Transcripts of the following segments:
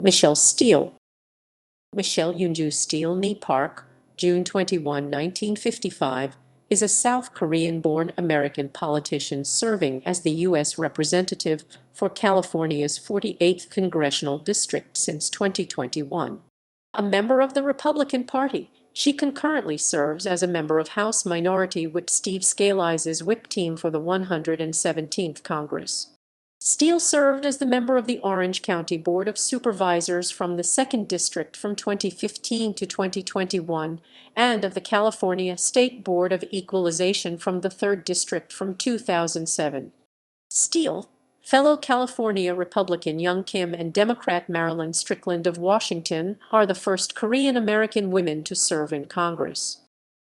Michelle Steel. Michelle Eunjoo Steel Nee Park, June 21, 1955, is a South Korean-born American politician serving as the U.S. Representative for California's 48th Congressional District since 2021. A member of the Republican Party, she concurrently serves as a member of House Minority Whip Steve Scalise's whip team for the 117th Congress. Steel served as the member of the Orange County Board of Supervisors from the 2nd District from 2015 to 2021 and of the California State Board of Equalization from the 3rd District from 2007. Steel, fellow California Republican Young Kim and Democrat Marilyn Strickland of Washington are the first Korean-American women to serve in Congress.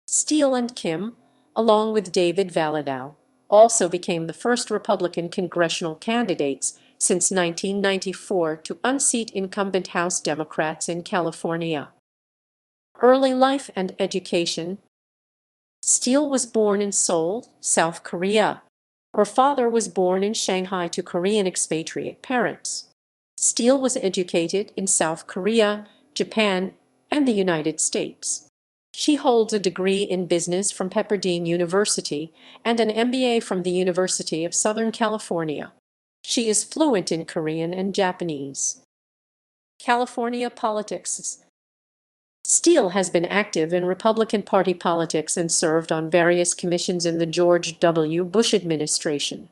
Steel and Kim, along with David Valadao, also became the first Republican congressional candidates since 1994 to unseat incumbent House Democrats in California. Early life and education. Steel was born in Seoul, South Korea. Her father was born in Shanghai to Korean expatriate parents. Steel was educated in South Korea, Japan, and the United States. She holds a degree in business from Pepperdine University and an MBA from the University of Southern California. She is fluent in Korean and Japanese. California politics. Steel has been active in Republican Party politics and served on various commissions in the George W. Bush administration.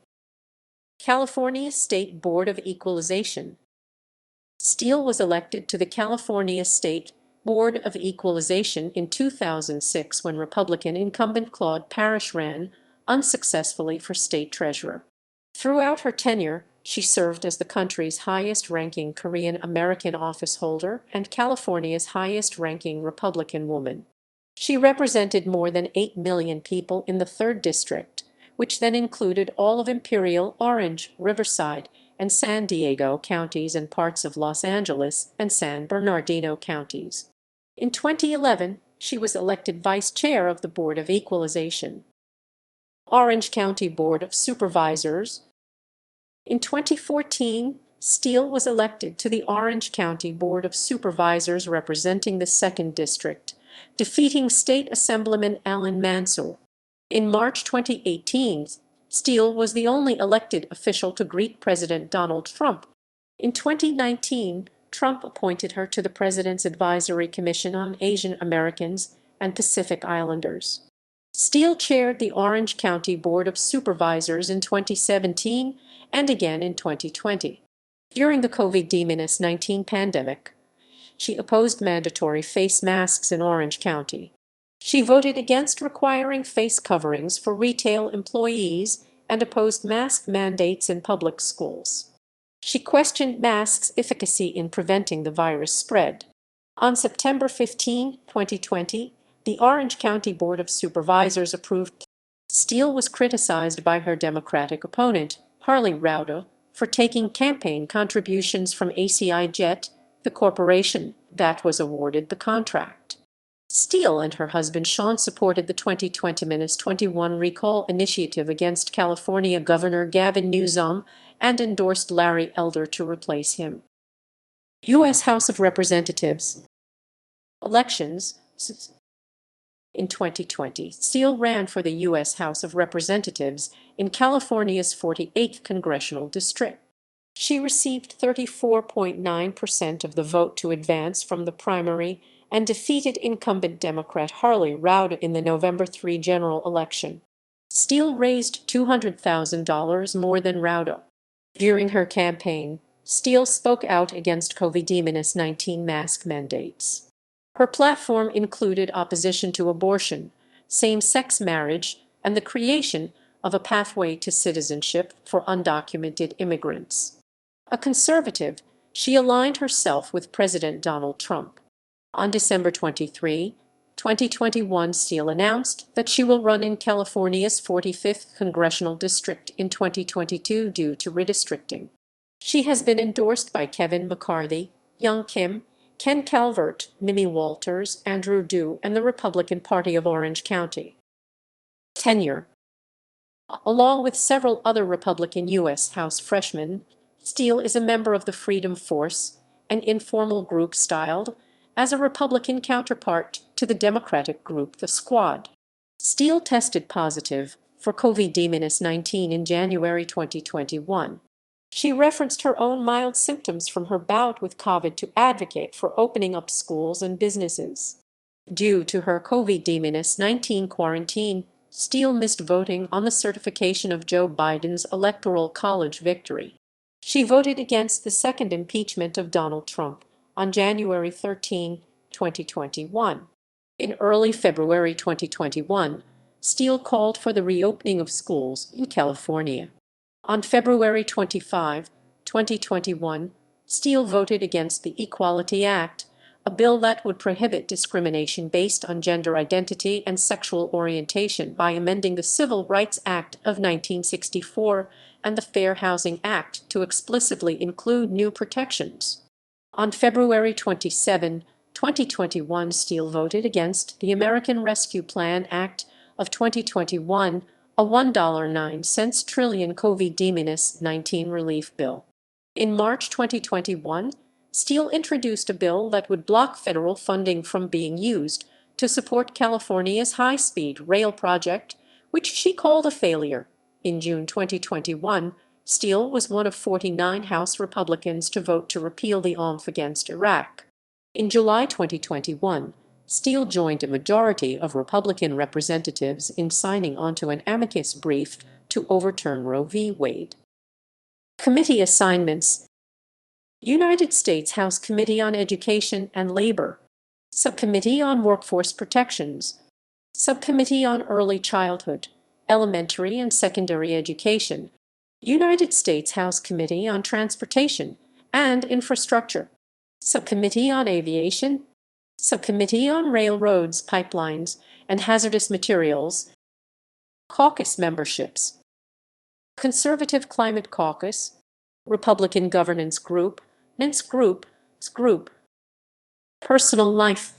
California State Board of Equalization. Steel was elected to the California State Board of Equalization in 2006 when Republican incumbent Claude Parrish ran unsuccessfully for state treasurer. Throughout her tenure, she served as the country's highest-ranking Korean-American officeholder and California's highest-ranking Republican woman. She represented more than 8 million people in the 3rd District, which then included all of Imperial, Orange, Riverside, and San Diego counties and parts of Los Angeles and San Bernardino counties. In 2011, she was elected vice chair of the Board of Equalization. Orange County Board of Supervisors. In 2014, Steel was elected to the Orange County Board of Supervisors representing the 2nd District, defeating State Assemblyman Alan Mansour. In March 2018, Steel was the only elected official to greet President Donald Trump. In 2019, Trump appointed her to the President's Advisory Commission on Asian Americans and Pacific Islanders. Steel chaired the Orange County Board of Supervisors in 2017 and again in 2020. During the COVID-19 pandemic, she opposed mandatory face masks in Orange County. She voted against requiring face coverings for retail employees and opposed mask mandates in public schools. She questioned masks' efficacy in preventing the virus spread. On September 15, 2020, the Orange County Board of Supervisors approved. Steel was criticized by her Democratic opponent, Harley Rauda, for taking campaign contributions from ACI Jet, the corporation that was awarded the contract. Steel and her husband Sean supported the 2020-21 recall initiative against California Governor Gavin Newsom and endorsed Larry Elder to replace him. U.S. House of Representatives. Elections. In 2020, Steel ran for the U.S. House of Representatives in California's 48th Congressional District. She received 34.9% of the vote to advance from the primary and defeated incumbent Democrat Harley Rauda in the November 3 general election. Steel raised $200,000 more than Rauda. During her campaign, Steel spoke out against COVID-19 mask mandates. Her platform included opposition to abortion, same-sex marriage, and the creation of a pathway to citizenship for undocumented immigrants. A conservative, she aligned herself with President Donald Trump. On December 23, 2021, Steel announced that she will run in California's 45th Congressional District in 2022 due to redistricting. She has been endorsed by Kevin McCarthy, Young Kim, Ken Calvert, Mimi Walters, Andrew Du, and the Republican Party of Orange County. Tenure. Along with several other Republican U.S. House freshmen, Steel is a member of the Freedom Force, an informal group styled as a Republican counterpart to the Democratic group the Squad. Steel tested positive for COVID-19 in January 2021. She referenced her own mild symptoms from her bout with COVID to advocate for opening up schools and businesses. Due to her COVID-19 quarantine, Steel missed voting on the certification of Joe Biden's Electoral College victory. She voted against the second impeachment of Donald Trump on January 13, 2021. In early February 2021, Steel called for the reopening of schools in California. On February 25, 2021, Steel voted against the Equality Act, a bill that would prohibit discrimination based on gender identity and sexual orientation by amending the Civil Rights Act of 1964 and the Fair Housing Act to explicitly include new protections. On February 27, 2021, Steel voted against the American Rescue Plan Act of 2021, a $1.09 trillion COVID-19 relief bill. In March 2021, Steel introduced a bill that would block federal funding from being used to support California's high-speed rail project, which she called a failure. In June 2021, Steel was one of 49 House Republicans to vote to repeal the OMF against Iraq. In July 2021, Steel joined a majority of Republican representatives in signing onto an amicus brief to overturn Roe v. Wade. Committee assignments: United States House Committee on Education and Labor, Subcommittee on Workforce Protections, Subcommittee on Early Childhood, Elementary and Secondary Education, United States House Committee on Transportation and Infrastructure, Subcommittee on Aviation, Subcommittee on Railroads, Pipelines, and Hazardous Materials. Caucus memberships: Conservative Climate Caucus, Republican Governance Group, Nance Group. Personal life: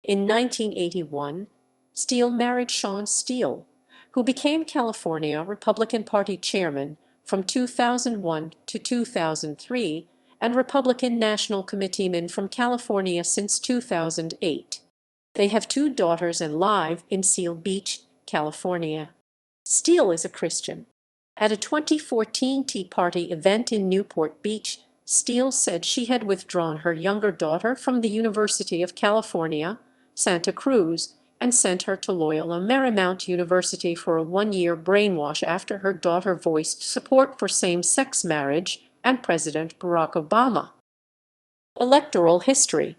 In 1981, Steel married Sean Steel, who became California Republican Party chairman from 2001 to 2003 and Republican National Committeeman from California since 2008. They have 2 daughters and live in Seal Beach, California. Steel is a Christian. At a 2014 Tea Party event in Newport Beach, Steel said she had withdrawn her younger daughter from the University of California, Santa Cruz, and sent her to Loyola Marymount University for a 1-year brainwash after her daughter voiced support for same-sex marriage and President Barack Obama. Electoral history: